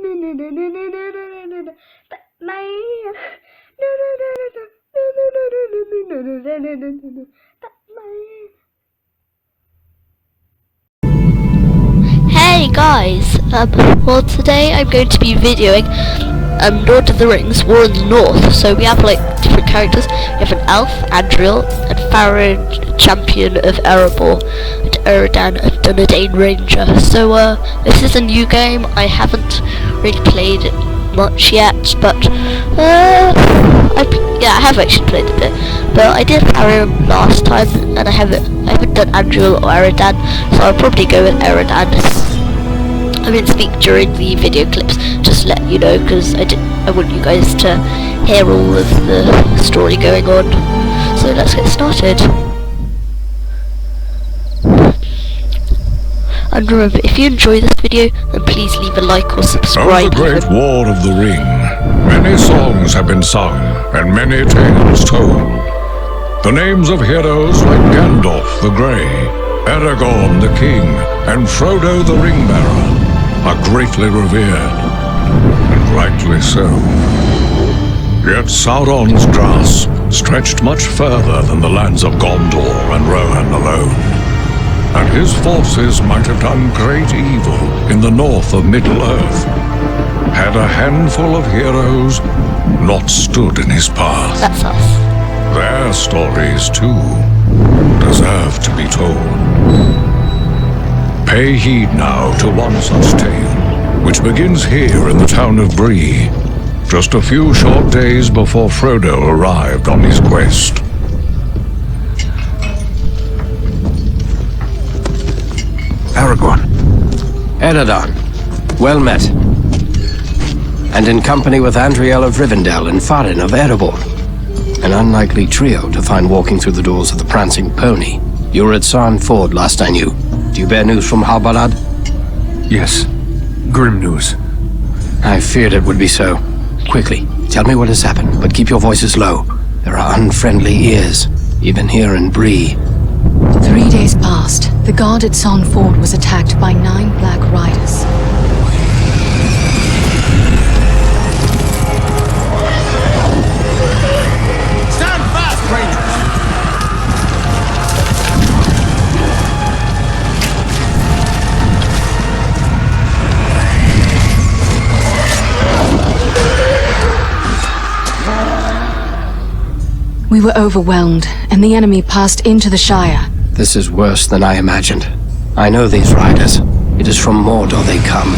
Hey guys, well today I'm going to be videoing Lord of the Rings War in the North. So we have like different characters. We have an elf, Andriel, and Farid, champion of Erebor, and Eredan, a Dunedain ranger. So this is a new game. I haven't really played it much yet, but I have actually played a bit. But I did Farid last time, and I haven't done Andriel or Eredan, so I'll probably go with Eredan. I didn't speak during the video clips, just to let you know, because I want you guys to hear all of the story going on. So let's get started. And remember, if you enjoy this video, then please leave a like or subscribe. Of the great War of the Ring, many songs have been sung and many tales told. The names of heroes like Gandalf the Grey, Aragorn the King, and Frodo the Ring-Bearer are greatly revered, and rightly so. Yet Sauron's grasp stretched much further than the lands of Gondor and Rohan alone, and his forces might have done great evil in the north of Middle-earth, had a handful of heroes not stood in his path. That's us. Their stories, too, deserve to be told. Pay heed now to one such tale, which begins here in the town of Bree, just a few short days before Frodo arrived on his quest. Aragorn. Eredan, well met. And in company with Andriel of Rivendell and Farin of Erebor. An unlikely trio to find walking through the doors of the Prancing Pony. You were at Sarn Ford last I knew. Do you bear news from Halbarad? Yes. Grim news. I feared it would be so. Quickly, tell me what has happened, but keep your voices low. There are unfriendly ears, even here in Bree. 3 days passed. The guard at Sarn Ford was attacked by 9 Black Riders. Stand fast, Rangers! We were overwhelmed, and the enemy passed into the Shire. This is worse than I imagined. I know these riders. It is from Mordor they come.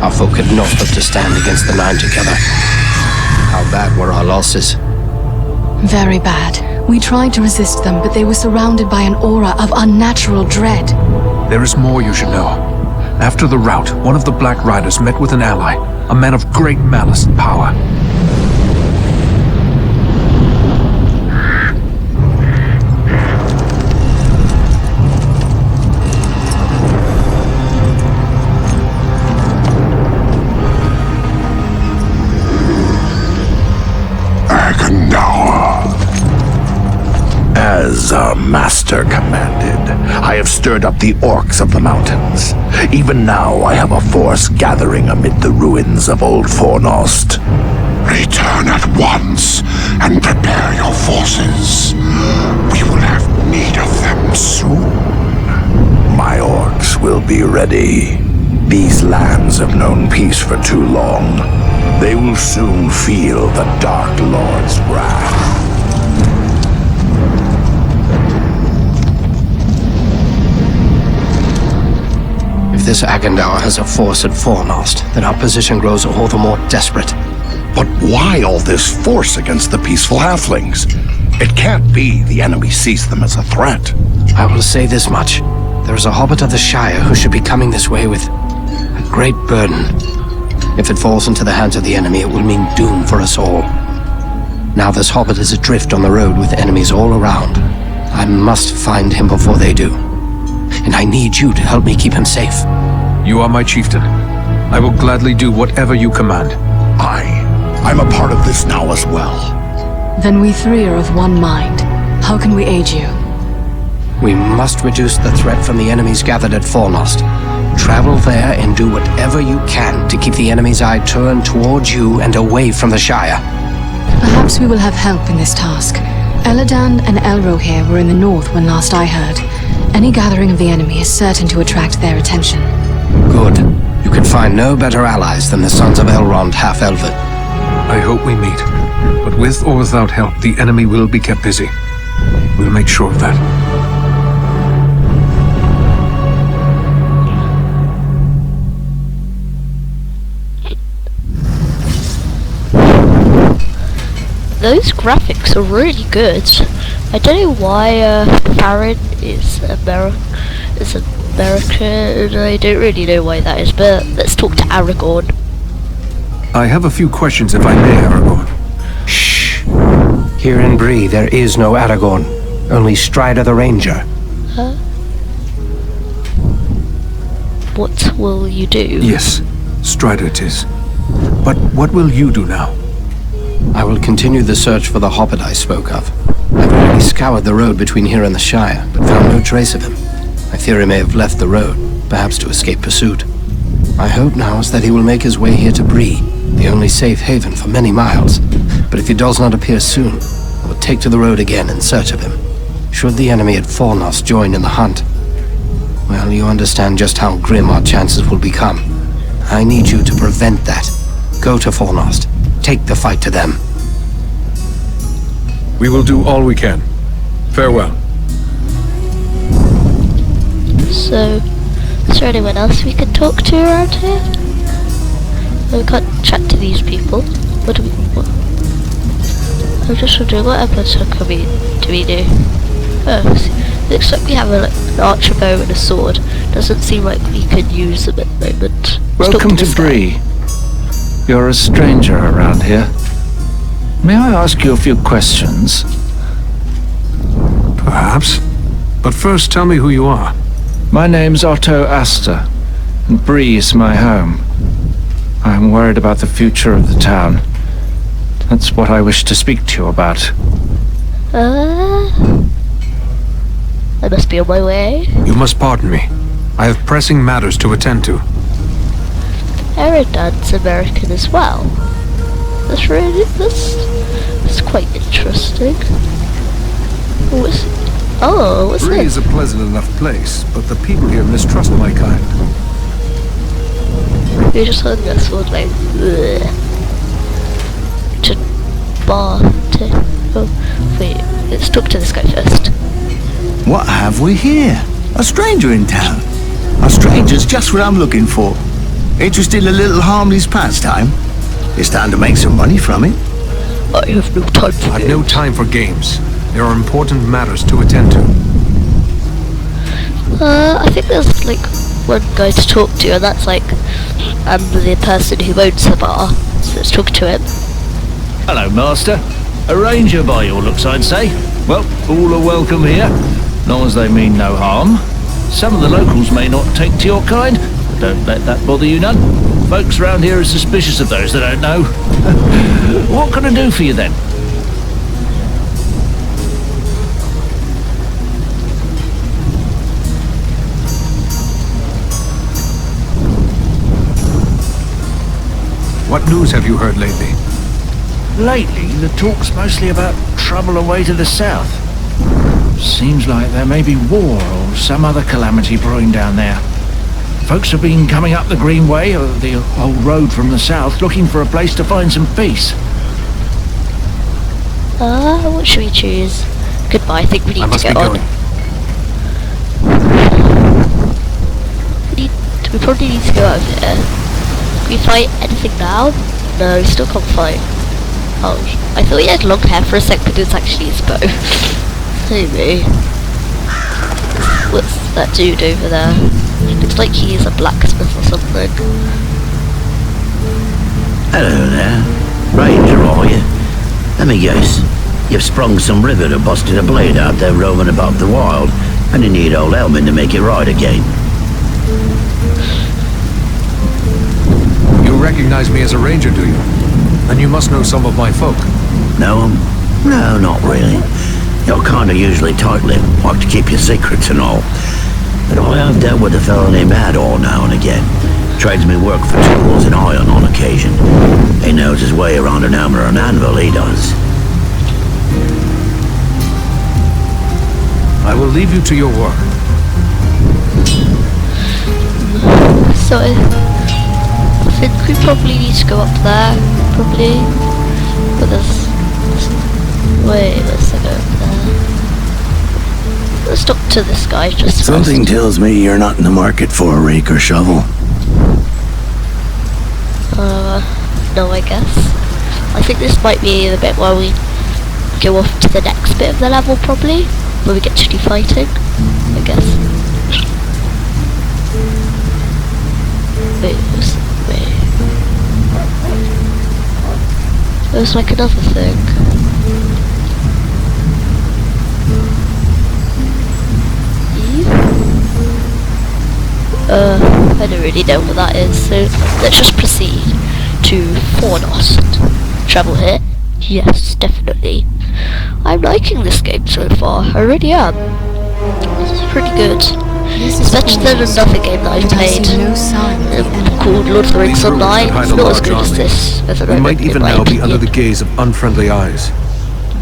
Our folk had not but to stand against the 9 together. How bad were our losses? Very bad. We tried to resist them, but they were surrounded by an aura of unnatural dread. There is more you should know. After the rout, one of the Black Riders met with an ally, a man of great malice and power. As our master commanded, I have stirred up the orcs of the mountains. Even now I have a force gathering amid the ruins of Old Fornost. Return at once and prepare your forces. We will have need of them soon. My orcs will be ready. These lands have known peace for too long. They will soon feel the Dark Lord's wrath. If this Agandaur has a force at Fornost, then our position grows all the more desperate. But why all this force against the peaceful halflings? It can't be the enemy sees them as a threat. I will say this much. There is a hobbit of the Shire who should be coming this way with a great burden. If it falls into the hands of the enemy, it will mean doom for us all. Now this hobbit is adrift on the road with enemies all around. I must find him before they do. And I need you to help me keep him safe. You are my chieftain. I will gladly do whatever you command. I'm a part of this now as well. Then we 3 are of one mind. How can we aid you? We must reduce the threat from the enemies gathered at Fornost. Travel there and do whatever you can to keep the enemy's eye turned towards you and away from the Shire. Perhaps we will have help in this task. Eladan and Elrohir were in the north when last I heard. Any gathering of the enemy is certain to attract their attention. Good. You can find no better allies than the Sons of Elrond half-Elven. I hope we meet. But with or without help, the enemy will be kept busy. We'll make sure of that. Those graphics are really good. I don't know why Farron is American. I don't really know why that is, but let's talk to Aragorn. I have a few questions if I may, Aragorn. Shh. Here in Bree, there is no Aragorn. Only Strider the Ranger. Huh? What will you do? Yes, Strider it is. But what will you do now? I will continue the search for the Hobbit I spoke of. I've already scoured the road between here and the Shire, but found no trace of him. I fear he may have left the road, perhaps to escape pursuit. My hope now is that he will make his way here to Bree, the only safe haven for many miles. But if he does not appear soon, I will take to the road again in search of him. Should the enemy at Fornost join in the hunt, well, you understand just how grim our chances will become. I need you to prevent that. Go to Fornost. Take the fight to them. We will do all we can. Farewell. So, is there anyone else we can talk to around here? We can't chat to these people. What do we... What? I'm just wondering, what episode do we do? Oh, looks like we have an archer bow and a sword. Doesn't seem like we could use them at the moment. Welcome to Bree. You're a stranger around here. May I ask you a few questions? Perhaps. But first tell me who you are. My name's Otto Aster, and Bree is my home. I am worried about the future of the town. That's what I wish to speak to you about. I must be on my way. You must pardon me. I have pressing matters to attend to. Eradan's American as well. That's quite interesting. What's Bree that? is a pleasant enough place, but the people here mistrust my kind. You just heard that sword like to oh wait, let's talk to this guy first. What have we here? A stranger in town. A stranger's just what I'm looking for. Interested in a little harmless pastime? It's time to make some money from it. I have no time for I've no time for games. There are important matters to attend to. I think there's like one guy to talk to, and that's like the person who owns the bar. So let's talk to him. Hello, Master. A ranger by your looks, I'd say. Well, all are welcome here, long as they mean no harm. Some of the locals may not take to your kind, but don't let that bother you none. Folks round here are suspicious of those that don't know. What can I do for you then? What news have you heard lately? Lately, the talk's mostly about trouble away to the south. Seems like there may be war or some other calamity brewing down there. Folks have been coming up the Greenway, or the old road from the south, looking for a place to find some peace. What should we choose? Goodbye, I think we need to get on. We probably need to go over here. Can we fight anything now? No, we still can't fight. Oh, I thought he had long hair for a sec, but it's actually his bow. Maybe. What's that dude over there? Looks like he is a blacksmith or something. Hello there. Ranger, are you? Let me guess. You've sprung some rivet or busted a blade out there roaming about the wild, and you need old Elmin to make it right again. You recognize me as a ranger, do you? And you must know some of my folk. Know 'em? No, not really. You're kinda usually tight-lipped, like to keep your secrets and all. But I have dealt with a fellow named Ador now and again. Trades me work for tools and iron on occasion. He knows his way around an hammer and anvil, he does. I will leave you to your work. So I think we probably need to go up there, probably. But wait, let's go up there. Let's talk to this guy just Something first. tells me you're not in the market for a rake or shovel. No, I guess. I think this might be the bit where we go off to the next bit of the level, probably, where we get to do fighting, I guess. Wait. There's like another thing. I don't really know what that is, so let's just proceed to Fornost. Travel here? Yes, definitely. I'm liking this game so far, I really am. It's pretty good. It's better than another game that I've played called Lord of the Rings Online. It's not as good as this. We might even now be under the gaze of unfriendly eyes.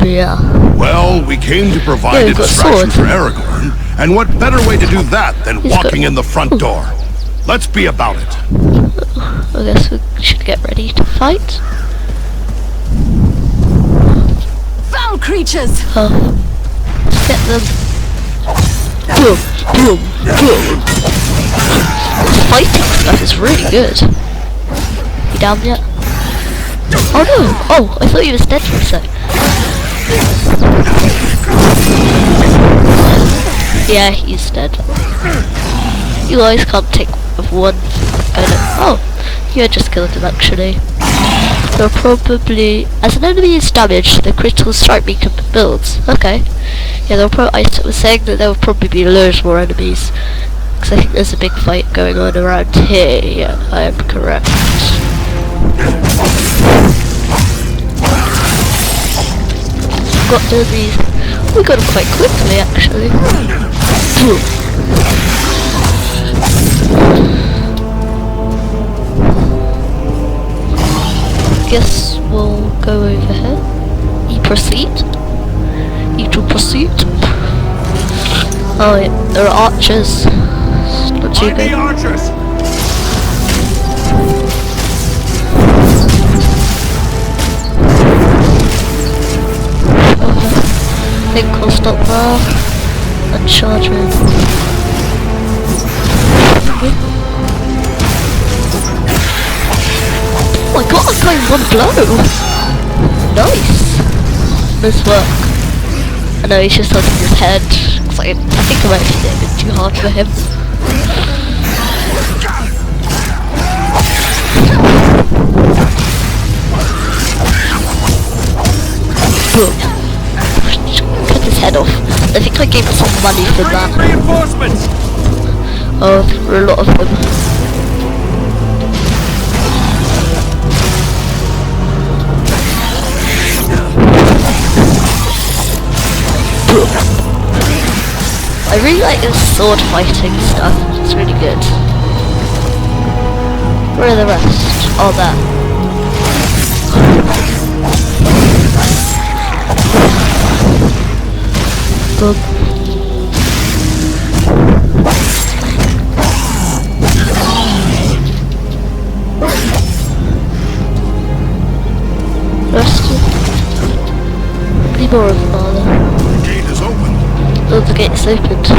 Yeah. Well, we came to provide a distraction for Aragorn, and what better way to do that than walking in the front door? Let's be about it. I guess we should get ready to fight. Foul creatures! Let's get them. Boom, boom, boom. The fighting stuff is really good. You down yet? Oh no! Oh, I thought he was dead for a sec. Yeah, he's dead. You guys can't take of one. Oh, you had just killed him actually. They'll probably, as an enemy is damaged, the critical strike beacon builds. Okay. Yeah, they'll probably. I was saying that there will probably be loads more enemies, because I think there's a big fight going on around here. Yeah, I am correct. Got these. We got them quite quickly, actually. Guess we'll go over here. Proceed. To proceed. Oh, yeah, there are archers. Not too bad. Archers! I think we'll stop there and charge in. Oh my god, I'm going one blow! Nice! Nice work. I know he's just holding his head, because I think I might be a bit too hard for him. Boom. Cut his head off. I think I gave him some money for that. Reinforcements! Oh, there were a lot of them. I really like this sword fighting stuff. It's really good. Where are the rest? Oh, there. Boom. More of them are there. The gate is open. Oh, the gate's opened. I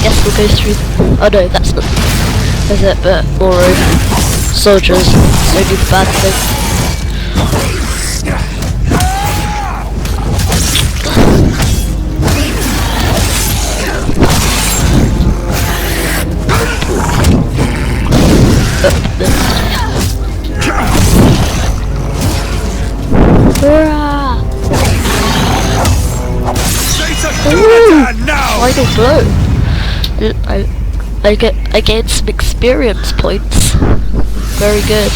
guess we'll go through. Oh no, that's not. Is it? But more soldiers. So do the bad thing. Final blow. I gained some experience points. Very good.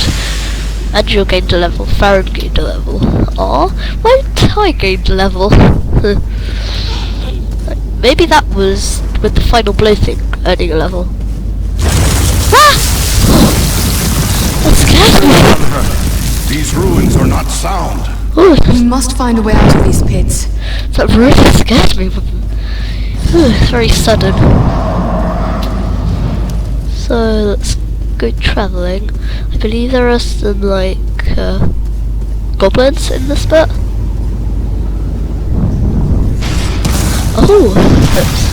And you gained a level. Farron gained a level. Aw, why didn't I gain a level? Maybe that was with the final blow thing earning a level. Ah! That scared me! These ruins are not sound. Ooh, We must find a way out of these pits. that really scared me. Ooh, it's very sudden. So let's go travelling. I believe there are some like goblins in this bit. Oh, oops.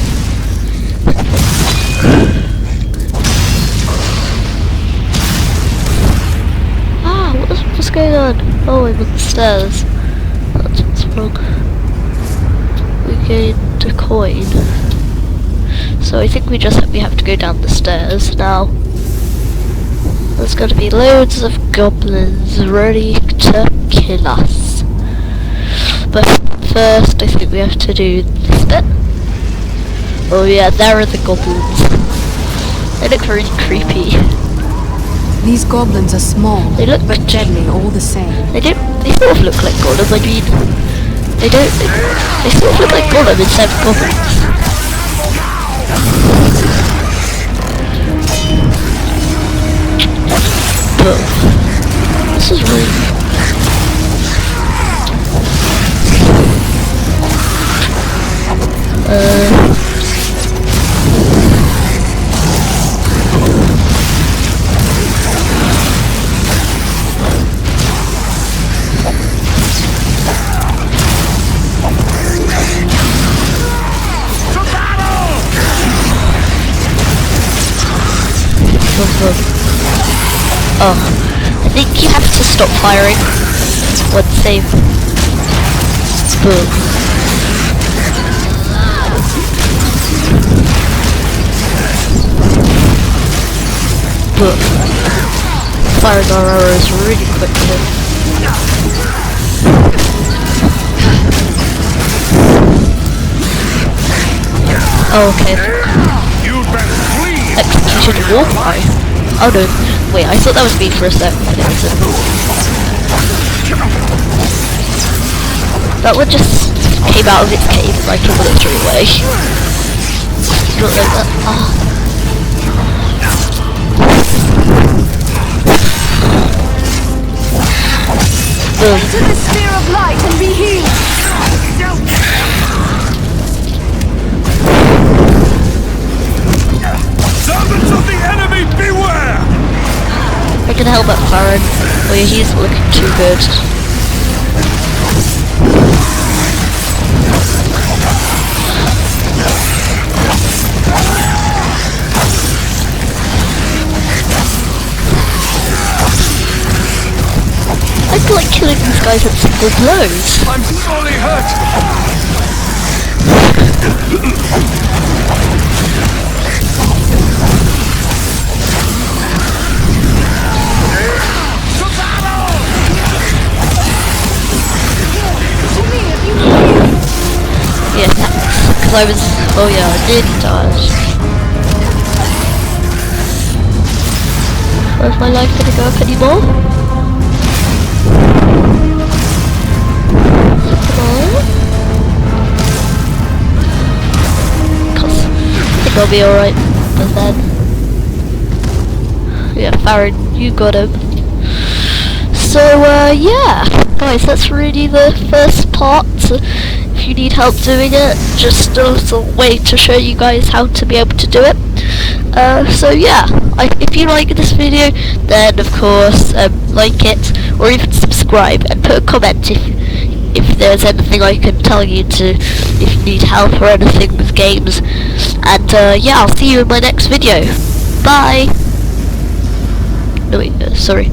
What's going on? Oh, I'm on the stairs. That's what's wrong. We gained a coin. So I think we have to go down the stairs now. There's going to be loads of goblins ready to kill us. But first, I think we have to do this bit. Oh yeah, there are the goblins. They look really creepy. These goblins are small, They look but deadly all the same. They sort of look like golems. I mean, they sort of look like golems instead of goblins. But this is really oh, I think you have to stop firing once save. Boom. Boom. Firing our arrows really quickly. Oh, okay. Executed Warcry. Oh no, wait, I thought that was me for a sec, but it wasn't. That one just came out of its cave and I killed it straight away. Not like that. Ah. Boom. Enter the sphere of light and be healed! Servants of the enemy, beware! I can help out Farron. Oh yeah, he's looking too good. I feel like killing these guys at single blows. I'm sorely hurt! Yeah, thanks. Because I was... oh yeah, I did dodge. Where's my life gonna go up anymore? Come on. I think I'll be alright. But then... yeah, Farron, you got him. So, yeah. Guys, that's really the first part. If you need help doing it, just a little way to show you guys how to be able to do it. So yeah, if you like this video, then of course like it, or even subscribe and put a comment if there's anything I can tell you to, if you need help or anything with games. And yeah, I'll see you in my next video. Bye. No wait, sorry.